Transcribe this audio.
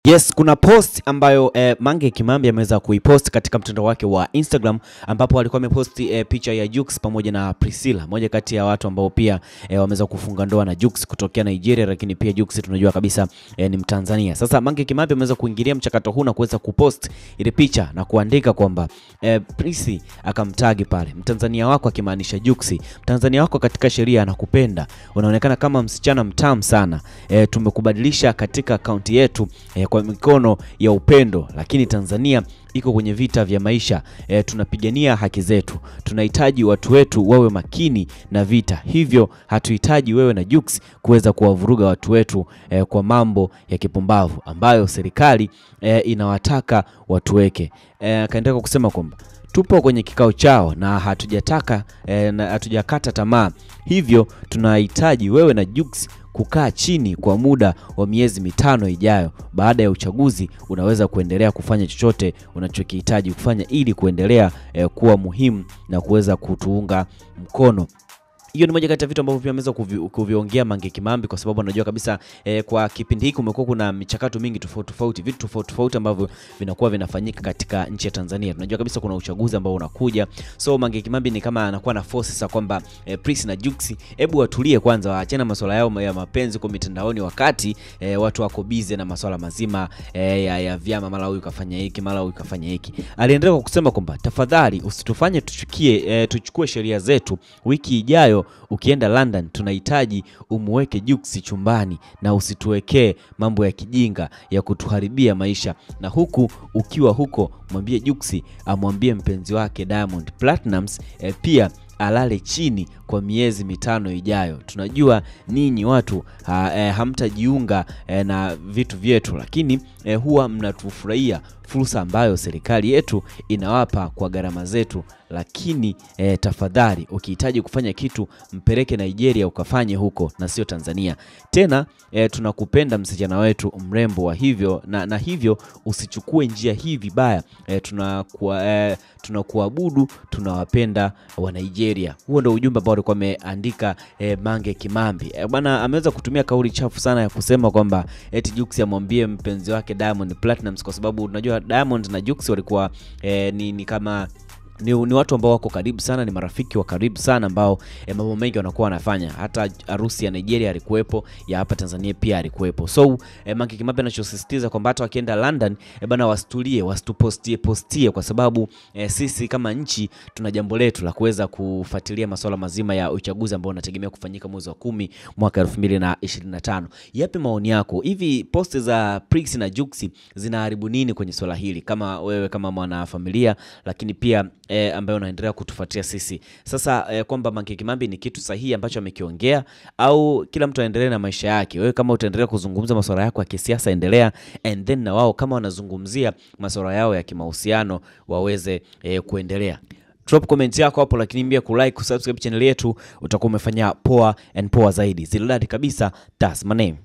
Yes, kuna post ambayo Mange Kimambi ameweza kuipost katika mtandao wake wa Instagram, ambapo alikuwa amepost picha ya Jux pamoja na Priscilla, moja kati ya watu ambao pia wameweza kufunga ndoa na Jux kutokea Nigeria, lakini pia Jux tunajua kabisa ni Mtanzania. Sasa Mange Kimambi ameweza kuingilia mchakato huu na kuweza kupost ile picha na kuandika kwamba Prissy akamtagi pale, Mtanzania wako akimaanisha Jux. Mtanzania wako katika sheria anakupenda, unaonekana kama msichana mtamu sana, tumekubadilisha katika akaunti yetu kwa mikono ya upendo, lakini Tanzania iko kwenye vita vya maisha. Tunapigania haki zetu, tunahitaji watu wetu wawe makini na vita, hivyo hatuhitaji wewe na Jux kuweza kuwavuruga watu wetu kwa mambo ya kipumbavu ambayo serikali inawataka watu weke. Akaendelea kusema kwamba tupo kwenye kikao chao na hatujakata tamaa, hivyo tunahitaji wewe na Jux kukaa chini kwa muda wa miezi 5 ijayo. Baada ya uchaguzi unaweza kuendelea kufanya chochote unachokihitaji kufanya ili kuendelea kuwa muhimu na kuweza kutuunga mkono. Hiyo ni moja kati ya vitu ambavyo pia ameweza kuviongea Mange Kimambi, kwa sababu anajua kabisa kwa kipindi hiki kumekuwa kuna michakato mingi tofauti, vitu tofauti ambavyo vinakuwa vinafanyika katika nchi ya Tanzania. Tunajua kabisa kuna uchaguzi ambao unakuja, so Mange Kimambi ni kama anakuwa na force sasa kwamba Prissy na Jux hebu watulie kwanza, waachane masuala yao ya mapenzi kwa mitandaoni, wakati watu wako busy na masuala mazima ya vyama, mara huyu kafanya hiki, mara huyu kafanya hiki. Aliendelea kwa kusema kwamba tafadhali usitufanye tuchukue sheria zetu. Wiki ijayo ukienda London tunahitaji umweke Jux chumbani na usituwekee mambo ya kijinga ya kutuharibia maisha, na huku ukiwa huko mwambie Jux amwambie mpenzi wake Diamond Platnumz pia alale chini kwa miezi 5 ijayo. Tunajua ninyi watu hamtajiunga na vitu vyetu, lakini huwa mnatufurahia fursa ambayo serikali yetu inawapa kwa gharama zetu, lakini tafadhali ukihitaji kufanya kitu mpeleke Nigeria ukafanye huko na sio Tanzania. Tena tunakupenda msichana wetu mrembo wa hivyo na hivyo usichukue njia hii vibaya. Tunakuabudu, tunawapenda wa Nigeria. Huo ndio ujumbe ambao alikuwa ameandika Mange Kimambi. Bwana ameweza kutumia kauli chafu sana ya kusema kwamba eti Jux amwambie mpenzi wake Diamond Platnumz, kwa sababu unajua Diamond na Jux walikuwa ni kama ni watu ambao wako karibu sana, ni marafiki wa karibu sana ambao mambo mengi wanakuwa wanafanya. Hata harusi ya Nigeria alikuwepo, ya hapa Tanzania pia alikuwepo. So Mange Kimambi anachosisitiza kwamba hata wakienda London bana wasitulie, wasitupostie kwa sababu sisi kama nchi tuna jambo letu la kuweza kufuatilia masuala mazima ya uchaguzi ambao unategemea kufanyika mwezi wa 10 mwaka 2025. Yapi maoni yako? Hivi post za Prissy na Jux zinaharibu nini kwenye swala hili, kama wewe kama mwana familia, lakini pia ambayo unaendelea kutufuatia sisi? Sasa kwamba Mange Kimambi ni kitu sahihi ambacho amekiongea, au kila mtu aendelee na maisha yake? Wewe kama utaendelea kuzungumza masuala yako ya kisiasa, endelea, and then na wao kama wanazungumzia masuala yao ya kimahusiano waweze kuendelea. Drop comment yako hapo, lakini pia kulike, kusubscribe channel yetu, utakuwa umefanya poa and poa zaidi. Zilidadi kabisa, that's my name.